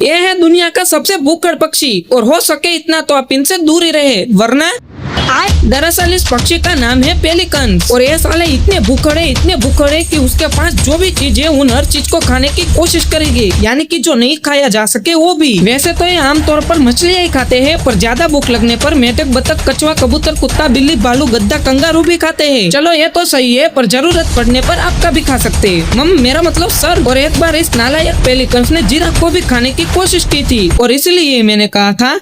ये है दुनिया का सबसे भूखड़ पक्षी और हो सके इतना तो आप इनसे दूर ही रहे, वरना। दरअसल इस पक्षी का नाम है पेलिकन और ये साले इतने भूखड़े कि उसके पास जो भी चीज है उन हर चीज को खाने की कोशिश करेंगे, यानी कि जो नहीं खाया जा सके वो भी। वैसे तो ये आमतौर पर मछलियाँ ही खाते हैं, पर ज्यादा भूख लगने पर मेंढक, बतख, कछुआ, कबूतर, कुत्ता, बिल्ली, भालू, गद्दा, कंगारू भी खाते हैं। चलो ये तो सही है, पर जरूरत पड़ने पर आपका भी खा सकते हैं। मेरा मतलब सर। और एक बार इस नालायक पेलिकन ने जिराफ को भी खाने की कोशिश की थी और इसलिए मैंने कहा था